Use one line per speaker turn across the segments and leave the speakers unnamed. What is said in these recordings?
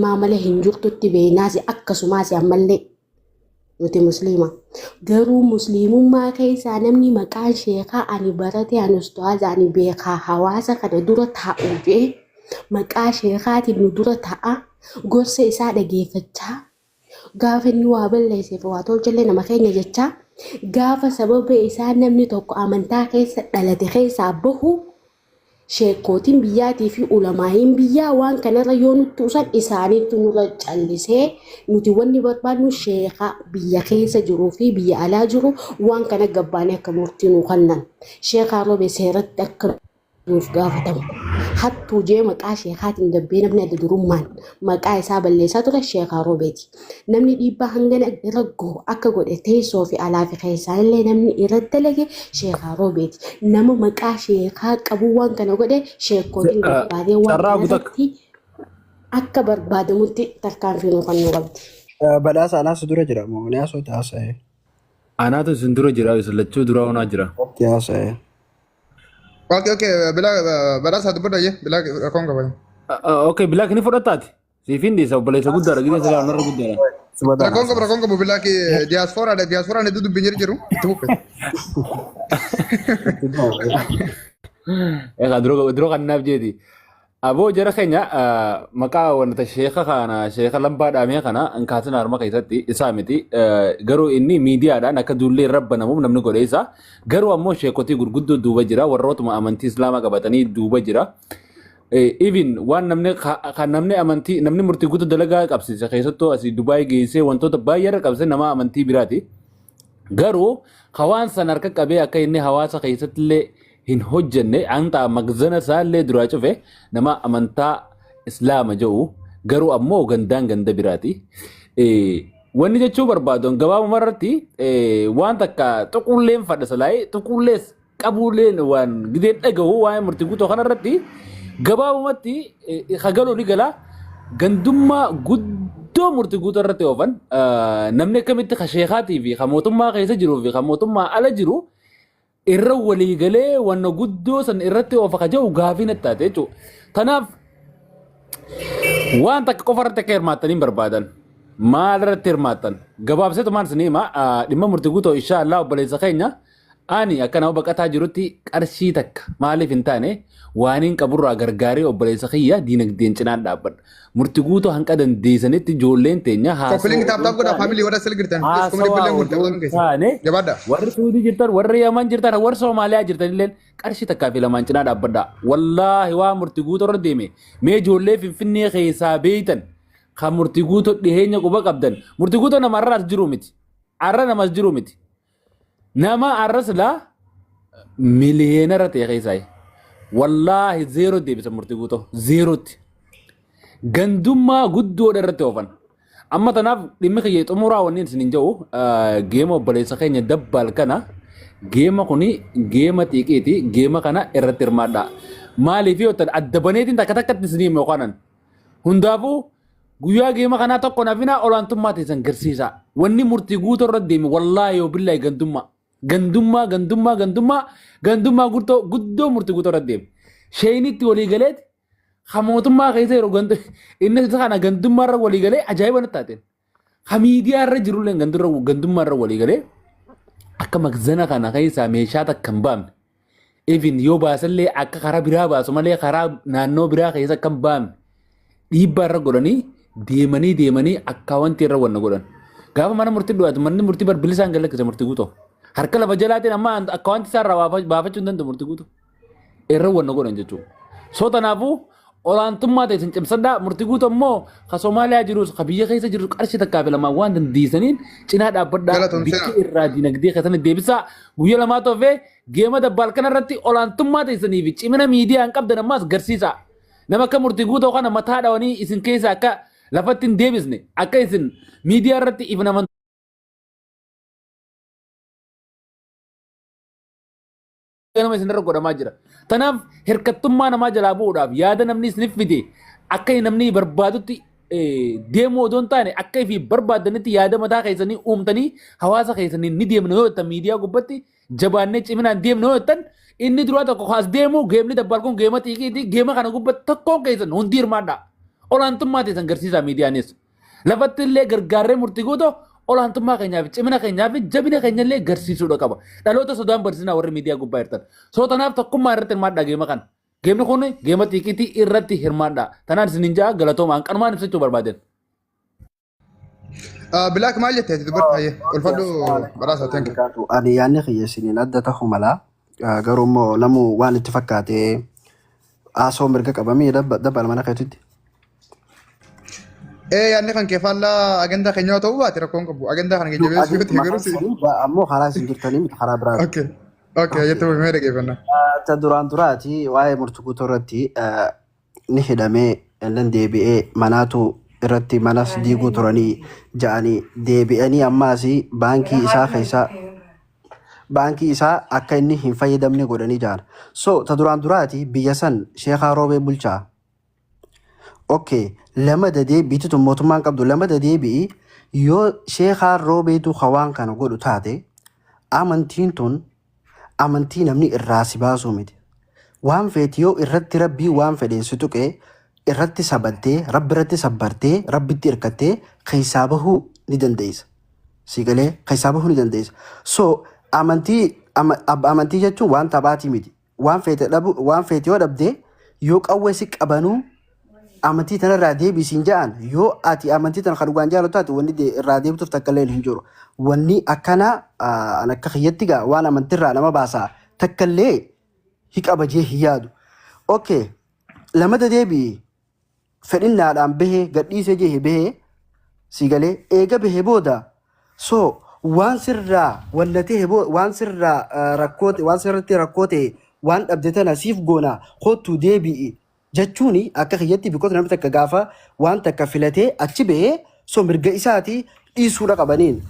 malee hin jirtutti beeynaasi akkasumaas ammallee nuti musliima garuu musliimummaa keessaa namni maqaan sheekaa ani barate ani ustaaza ani beekaa hawaasa kana dura taa'u jee maqaa sheekaatiin nu dura ta'a gorsa isaa dhageeffachaa gaafa inni waa balleesseef waa tolchallee nama keenya jechaa gaafa sababa isaa namni tokko amantaa keessa dhalate keessaa bahu sheekootiin biyyaatii fi ulamaa'iin biyyaa waan kanarra yoo nutti usan isaaniitu nurra callisee nuti wanni barbaadnu sheekaa biyya keessa jiruu fi biyya alaa jiru waan kana gabbaanee akka murtii nu kennan sheekaa roobee seeratti akka nuuf gaafatamu hattuu jee maqaa sheekaatiin gabbee namni adda durummaan maqaa isaa balleessaa ture sheekaa roobeeti namni dhiibbaa hangana irra goo akka godhe teessoo fi alaa fi keessaa illee namni irratti dalage sheekaa roobeeti nama maqaa sheekaa qabu waan kana godhe sheekootiin gabbaatee waan kanatti akka barbaadamutti tarkaanfii nu kan nu qabdi.
Badhaasa anaas dura jira moo ni asoo taasise?
Anaatu isin dura jira islachuu dura onaa jira.
Taasise.
Okay, badhaasa dubbadha jee bilaa rakkoon qaba.
Okay, bilaa kini fudhataati. Siifin dhiisa obboleessa guddaadha gidee silaa onarra guddaadha.
Rakkoon qabu bilaa diyaasfooraan hedduu dubbiin jiru.
Egaa dura kannaaf jeeti. Aboo jara keenya maqaa wanta sheeka kana sheeka lambaa dhaamee kana inkaasin harma keessatti isaa miti garuu inni miidiyaadhaan akka duullee rabba namuuf namni godhe isaa garuu ammoo sheekotii gurguddoo duuba jira warrootuma amantii islaamaa qabatanii duuba jira. Even waan namni amantii namni murtii guutuu dalagaa qabsiise keessattuu asii Dubaay geessee wantoota baay'ee qabsiise nama amantii biraati. Garuu hawaan san harka qabee akka inni hawaasa keessatti illee hin hojjenne anta magzana saallee duraa cufe nama amantaa islaama jedhu garuu ammoo gandaan ganda biraati. Wanni jechuu barbaadu gabaabuma irratti waan takka xuqulleen fadhasalaayee xuqullees qabuulleen waan gidee dhagahu waan murtii guutuu kanarratti gabaabumatti hagaloo ni gala gandummaa guddoo murtii guutuu irratti oofan namni akkamitti sheekaatii fi mootummaa keessa jiruu fi mootummaa ala jiru irra walii galee wanna guddoo san irratti oofa kaja'u gaafii natti taate jechuudha. Tanaaf waan takka qofa irratti akka hirmaattanii barbaadan maal irratti hirmaattan gabaabseetu maal siniima dhimma murtii guutuu inshaallah obboleessa keenya ani akka nama baqataa jirutti qarshii takka maaliif hin taane waaniin qaburraa gargaaree obboleessa kiyya diinagdeen cinaan dhaabbadha. Murtii guutuu hanqa dandeessanitti ijoolleen teenya
Koppilingi taaptaap godha faamilii warra sil girtan.
warri Suudii jirtan warri Yaman jirtan warri Soomaaliyaa jirtan illee qarshii takkaa fi lamaan cinaa dhaabbadha. Wallaahi waa murtii guutuu irra deeme mee ijoollee Finfinnee keessaa beeytan kan murtii guutuu dhiheenya quba qabdan murtii guutuu nama arraas jiru miti arra namas jiru miti nama arras laa miliyoonara ta'e keessaa wallaahi zeeroo deebisa murtii guutuu zeerootti. Gandummaa guddoodha irratti oofan. Amma tanaaf dhimmi kiyya xumuraa wanni isin hin jedhu geema obboleessa keenya dabbaal kana geema kuni geema xiiqiiti geema kana irratti hirmaadha. Maaliif yoo ta'an adda baneetiin takka takkatti isin hime yookaan hundaafuu guyyaa geema kanaa tokko nafina olaantummaa teessan garsiisa. Wanni murtii guutuu irratti deeme wallaahi yoo billaahi gandummaa guddoo murtii guutuu irratti deeme. Sheeyinitti walii galeeti mootummaa keessa yeroo inni kana gandummaa irra walii galee ajaa'iba natti taateen. Miidiyaa irra jirullee gandummaa irra walii galee akka magzana kana keessaa meeshaa takka hin baamne. Even yoo baasallee akka karaa biraa baasu malee karaa naannoo biraa keessa akka hin baamne dhiibbaa irra godhanii deemanii akka wanti irra wanna godhan. Gaafa mana murtii dhugaatu manni murtii barbilisaan galakkisa murtii guutuu. Harka lafa jalaatiin amma akka wanti isaarraa baafachuu hin danda'u murtii guutuu. Irra wanna godhan jechuudha. So tanaafuu olaantummaa ta'e isin cimsadhaa murtii guutuu ammoo ka Soomaaliyaa jirus ka biyya keessa jiru qarshii takkaa fi lamaan waan dandeessaniin cinaa dhaabbadhaa bikki irraa dinagdee keessatti deebisaa guyyaa lamaa toofee geema dabbaal kana irratti olaantummaa ta'isanii fi cimina miidiyaa hin qabdan ammaas garsiisa. Nama akka murtii guutuu kana mataa dhawanii isin keessa akka lafatti hin deebisne akka isin miidiyaa irratti if naman nama isin irra godhamaa jira. Tanaaf hirkattummaa namaa jalaa bu'uudhaaf yaada namni isiniif fide akka namni barbaadutti deemuu odoo hin taane akka ifi barbaadanitti yaada mataa keessanii uumtanii hawaasa keessanii ni deemna yoo jettan miidiyaa gubbatti jabaannee ciminaan deemna yoo jettan inni duraa tokko as deemu geemni dabbal kun geema xiiqiiti geema kana gubbatti tokkoon keessan hundi hirmaadha. olaantummaa ta'e agarsiisa miidiyaanis. Lafatti illee gargaarree murtii guutuu olaantummaa keenyaa fi cimina keenyaa fi jabina keenya illee agarsiisuudha qaba. Dhaloota sodaan barsiisaa warri miidiyaa gubbaa jirtan. Sootanaaf tokkummaa irratti hirmaadhaa geema kana. Geemni kun geema xiiqiitii irratti hirmaadhaa. Tanaan isiniin jaa galatoomaan qanumaan ibsachuu barbaaden.
Bilaak maal jettee dubbata hayyee ulfadhu badhaasa thank you.
Ani yaadni kiyyeessiniin adda ta'uu mala garuu immoo namuu waan itti fakkaatee haasoo mirga qabamee dabbala mana keetitti.
Yaadni kan keeffaallaa agendaa keenyaa ta'uu baate rakkoon qabu agendaa kana keenya beeksisuu yoo ta'e garuu si.
Ammoo karaa isin jirtanii miti karaa biraati.
Okay. Okay, jettu mee dhageeffannaa.
Ta duraan duraati waa'ee murtii guutuu irratti ni hidhamee illee deebi'ee manaatu irratti manas diiguu turanii ja'anii deebi'anii ammaas baankii isaa akka inni hin fayyadamne godhanii ja'an. So ta duraan duraati biyya san Sheekhaa Roobee bulchaa. Okay, lama deebiitu mootummaan qabdu lama deebi'i yoo Sheekhaa Roobeetu hawaan kana godhu taate amantiin tun amantii namni irraa si baasuu miti. Waan feeti yoo irratti rabbii waan fedheen si tuqee irratti sabaltee rabbi irratti sabbartee rabbitti hirkattee keessaa bahuu ni dandeessa. Sigalee keessaa bahuu ni dandeessa. So amantii jechuun waan taphaatii miti. Waan feete yoo dhabdee yoo qawwee si qabanuu amantii tanarraa deebisiin ja'an yoo ati amantii tana kan dhugaan jaalatu taate wanni irraa deebituuf takka illee hin jiru. Wanni akkana akka kiyyatti gaa waan amantiirraa nama baasaa takka illee hiqaba jee hin yaadu. Okay, lamata deebi'i fedhinnaadhaan bahee gadhiisee jee bahee sigalee eega bahee booda so waan sirraa wallatee waan sirraa rakkoote waan sirratti rakkoote waan dhabde tana siif goona kottu deebi'i jechuun akka kiyyatti bikoota namni takka gaafa waan takka filatee achi bahee so mirga isaati dhiisuudha qabaniin.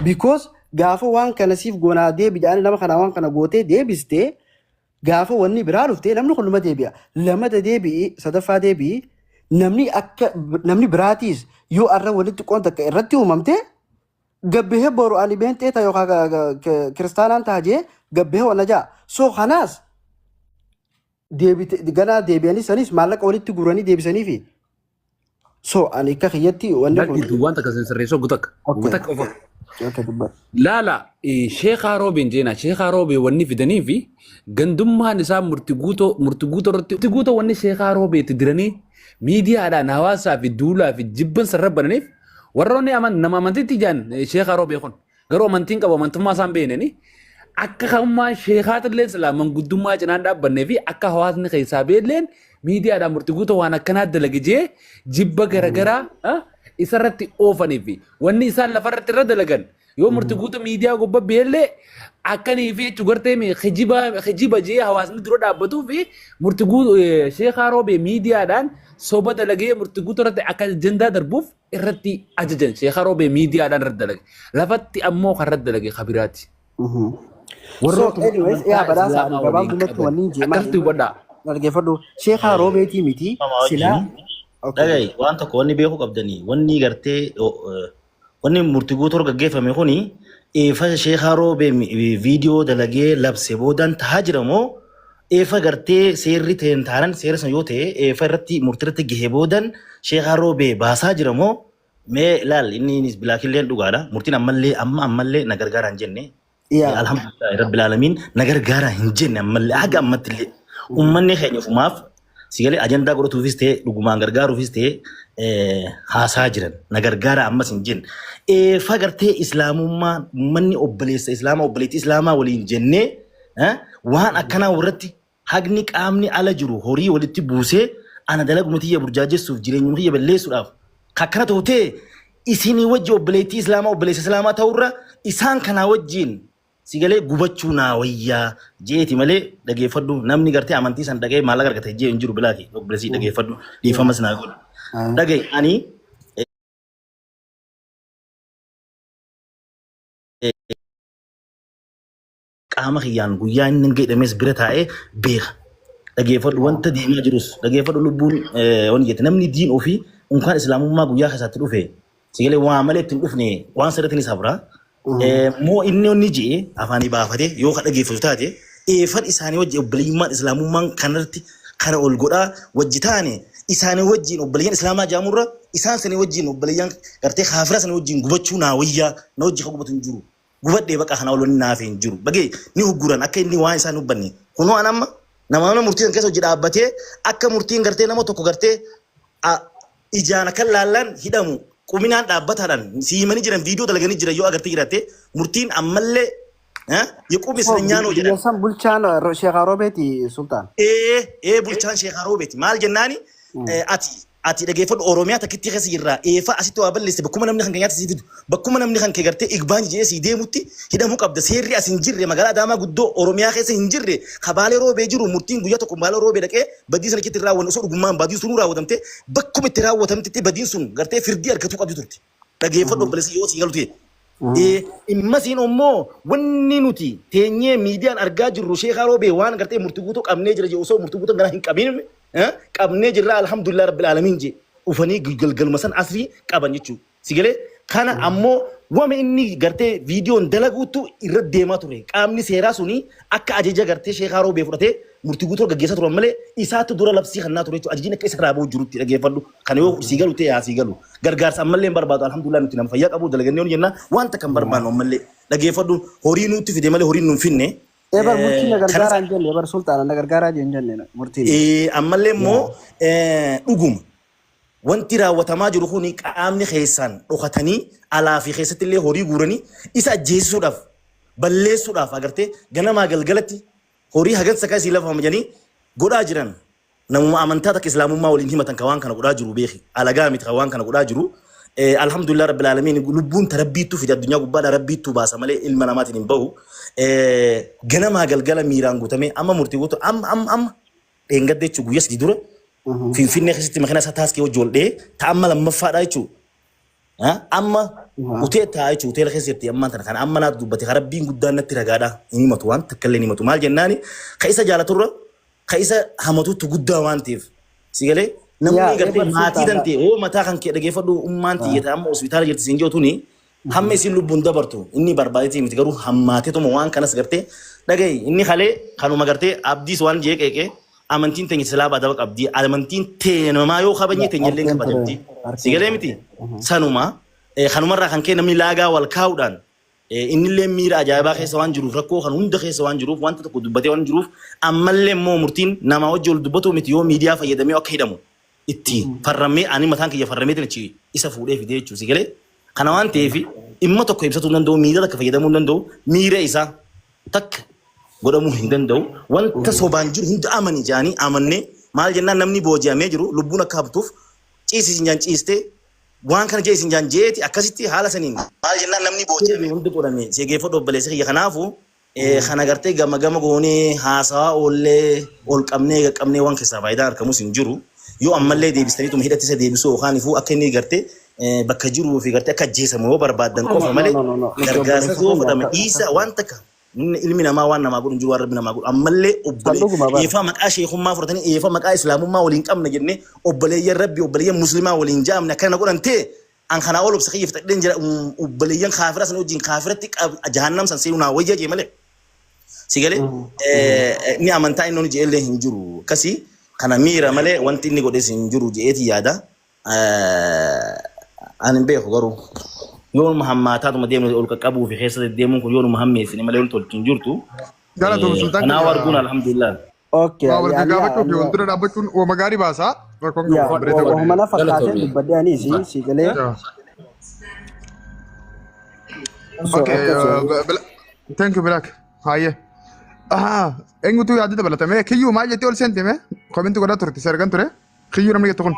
Because gaafa waan kana siif goonaa deebi'aan nama kana waan kana gootee deebistee gaafa wanni biraa dhuftee namni kun deebi'a. Lamata deebi'i sadaffaa deebi'i namni biraatiis yoo arra walitti qoon takka irratti uumamte gabbihee boru ani beentee ta'e yookaan kiristaanaan taajee gabbihee wanna ja'a. So kanaas ganaa deebi'anii sanis maallaqa walitti guranii deebisanii fi so ani akka kiyyatti wanni kun
wanta akkasiin sirreessoo gutakka ofa. Laala Sheekhaa Roobeen jeenaa Sheekhaa Roobee wanni fidanii fi gandummaan isaa murtii guutoo wanni Sheekhaa Roobeetti diranii miidiyaadhaan hawaasaa fi duulaa fi jibban sarrabbananiif warroonni nama amantiitti ijaan Sheekhaa Roobee kun garuu amantiin qabu amantummaa isaan beeknanii akka hammaan Sheekhaatiillee silaa manguddummaa cinaan dhaabbannee fi akka hawaasni keessaa beelleen miidiyaadhaan murtii guutoo waan akkanaa dalagijee jibba garaagaraa isarratti oofanii fi wanni isaan lafarratti irra dalagan yoo murtii guutuu miidiyaa gubbaa beellee akkanii fi jechuun gartee kijiba jee hawaasni dura dhaabbatuu fi murtii guutuu Sheekhaa Roobee miidiyaadhaan soba dalagee murtii guutuu irratti akka ajandaa darbuuf irratti ajajan Sheekhaa Roobee miidiyaadhaan irra dalage lafatti ammoo kan irra dalage kabiraati. Akkasitti hubadhaa.
Dhaggeeffadhu Sheekhaa Roobeetii miti silaa.
Dhaga'i waan tokko wanni beekuu qabdanii wanni gartee wanni murtii guutuu gaggeeffame kuni eefa Sheekhaa Roobee viidiyoo dalagee labse boodaan tahaa jira moo eefa gartee seerri ta'een taanan seera san yoo ta'e eefa irratti murtii irratti gahee boodaan Sheekhaa Roobee baasaa jira moo mee ilaal inni bilaakilleen dhugaadha murtiin ammallee na gargaara hin jenne alhamdulillah rabbil alamin na gargaara hin jenne ammallee haga ammattillee ummanni keenya ufumaaf sigalee ajandaa godhatuufis ta'e dhugumaan gargaaruufis ta'e haasaa jiran na gargaara ammas hin jenne eefa gartee islaamummaa manni obboleessa islaamaa obboleettii islaamaa waliin jennee waan akkanaa irratti haqni qaamni ala jiru horii walitti buusee ana dalaguma tiyya burjaajessuuf jireenyuma tiyya balleessuudhaaf kakkana ta'utee isinii wajji obboleettii islaamaa obboleessa islaamaa ta'urra isaan kanaa wajjiin sigalee gubachuu naa wayyaa jeeti malee dhageeffadhu namni gartee amantii san dhagee maallaqa argate jee hin jiru bilaaki obboleessii dhageeffadhu dhiifamas naa godhu dhagaye ani qaama kiyyaan guyyaa inni jedhames bira taa'ee beeka dhageeffadhu wanta deemaa jirus dhageeffadhu lubbuun wani jette namni diin ofii unkaan islaamummaa guyyaa keessatti dhufe sigalee waa malee ittiin dhufne waan sirriitti ni sabra moo inni jee afaanii baafate yoo ka dhageeffatu taate eefan isaanii wajji obboleeyummaan islaamummaan kanarratti kana ol godhaa wajji taane isaanii wajjin obboleeyyan islaamaa jaamurra isaan sanii wajjin obboleeyyan gartee kaafira sanii wajjin gubachuu naa wayyaa na wajji gubatu hin jiru gubadhee baqa kana waloonni naafee hin jiru bagee ni hugguran akka inni waan isaan hubbanne kunoo anamma nama murtiin keessa hojii dhaabbatee akka murtiin gartee nama tokko gartee ijaan akka laallaan hidhamu quminaan dhaabbataadhaan siimanii jiran viidiyoo dalaganii jiran yoo agartee jiraate murtiin ammallee يقوم يسرنيانو جدا.
يسمى بلشان شيخ روبيتي سلطان.
بلشان شيخ روبيتي مال جناني ati dhageeffadhu oromiyaa takkitti keessa jirra eefa asitti waa balleesse bakkuma namni kan keenyaatti siifidu bakkuma namni kan kee gartee igbaanji jedhee sii deemutti hidhamuu qabda seerri as hin jirre magaalaa Adaamaa guddoo oromiyaa keessa hin jirre kabaalee roobee jiru murtiin guyyaa tokko baalee roobee dhaqee badiin sana kitti raawwanne osoo dhugummaan badiin sun raawwatamte bakkuma itti raawwatamtetti badiin sun gartee firdii argatu qabdi turte dhageeffadhu balleessi yoo sii galu ta'e. Immasiin immoo wanni nuti teenyee miidiyaan argaa jirru sheekhaa roobee waan gartee murtii guutuu qabnee jira osoo murtii guutuu gara hin qabin qabnee jirra alhamdulillah rabbil alamin je ufanii galgalma san asrii qaban jechuudha. Sigalee kana ammoo wama inni gartee viidiyoon dalaguutu irra deemaa ture qaamni seeraa suni akka ajaja gartee sheekhaa roobee fudhatee murtii guutuu gaggeessaa turan malee isaatti dura labsii kannaa ture jechuudha. Ajajiin akka isa raaboo jirutti dhageeffadhu kan yoo sii galu ta'e haa sii galu gargaarsa ammallee hin barbaadu alhamdulillah nuti nama fayyaa qabu dalagannee jenna wanta kan barbaannu ammallee dhageeffadhu horii nutti fide malee horiin nuun finne.
Ebar murtiin gargaaraa hin jenne ebar sultaana gargaaraa hin jenne murtiin.
Ammallee immoo dhuguma wanti raawwatamaa jiru kun qaamni keessaan dhokatanii alaa fi keessatti illee horii guuranii isa ajjeesisuudhaaf balleessuudhaaf agartee ganamaa galgalatti horii hagan sakaa isii lafa hamajanii godhaa jiran namuma amantaa takka islaamummaa waliin himatan ka waan kana godhaa jiru beeki alagaa miti ka waan kana godhaa jiru. Alhamdulillah rabbil alamin lubbuun tarabbiitu fi addunyaa gubbaadha rabbiitu baasa malee ilma namaatiin hin bahu ganamaa galgala miiraan guutamee amma murtii guutu amma dheengadde jechuun guyyaa sadii dura finfinnee keessatti makiina isaa taaskee wajji ol dhee ta'amma lammaffaadha jechuudha amma utee taa'aa jechuudha uteela keessatti ammaan tana kana amma naaf dubbate rabbiin guddaan natti ragaadha hin himatu waan takka illee hin himatu maal jennaani ka isa jaalaturra ka isa hamatuutu guddaa waan ta'eef sigalee namni gartee maatii dantee oo mataa kan kee dhageeffadhu ummaan tiyyata amma hospitaala jirti siin jootuni hamma isin lubbuun dabartu inni barbaadetii miti garuu hammaatee tuma waan kanas gartee dhagaye inni halee kanuma gartee abdiis waan jee qeeqee amantiin teenya silaa baadaba qabdi amantiin teenya namaa yoo kabanye teenya illee kabajamti sigalee miti sanuma kanumarraa kan kee namni laagaa wal kaa'uudhaan innillee miira ajaa'ibaa keessa waan jiruuf rakkoo kan hunda keessa waan jiruuf wanta tokko dubbatee waan jiruuf ammallee immoo murtiin namaa wajji ol dubbatu miti yoo miidiyaa fayyadamee akka hidhamu itti farramee ani mataan kiyya farramee tanachi isa fuudhee fidee jechuudha sigalee kana waan ta'eef dhimma tokko ibsatuu hin danda'u miidiyaa takka fayyadamuu hin danda'u miira isaa takka godhamuu hin danda'u wanta sobaan jiru hunda amanii jaanii amannee maal jennaan namni booji'amee jiru lubbuun akka haftuuf ciisisin jaan ciistee waan kana jeesin jaan jeeti akkasitti haala saniin maal jennaan namni booji'amee hundi godhame seegeeffadhu obboleessa kiyya kanaafu kana gartee gama goonee haasawaa oollee ol qabnee waan keessaa faayidaan argamus hin jiru yoo ammallee deebistaniituma hidhatti isa deebisuu yookaan ifuu akka inni gartee bakka jiruu fi gartee akka ajjeesamu yoo barbaadan qofa malee gargaarsa yoo fudhame dhiisa waan takka ilmi namaa waan namaa godhu jiru waan rabbi namaa godhu ammallee obbolee eefaa maqaa sheekummaa fudhatanii eefaa maqaa islaamummaa waliin qabna jennee obboleeyyan rabbi obboleeyyan muslimaa waliin jaamne akkana godhan ta'e an kanaa ol obsa kiyya fixadheen jira obboleeyyan kaafira san wajjin kaafiratti jahannam san seenuu naa wayyaa jee malee sigalee ni amantaa inni jeellee hin jiru akkasii kana miira malee wanti inni godhes hin jiru jeeti yaada ani beeku garuu yoo muhammaataatuma deemnu ol qaqqabuu fi keessa deemuun kun yoo muhammeessine malee ol tolchin jirtu
Galatoom sultaan
kanaa warguun alhamdulillah
okay
wal gaggaabachuu fi wantoota dhaabbachuun ooma gaarii baasaa rakkoon qabu bareeda godhe
mana fakkaateen dubbadee ani si galee
okay thank you Black haye eenyutu yaadda dabalatame kiyyuu maal jettee ol seentime kominti godhaa turte sergan ture kiyyuu namni jettu kun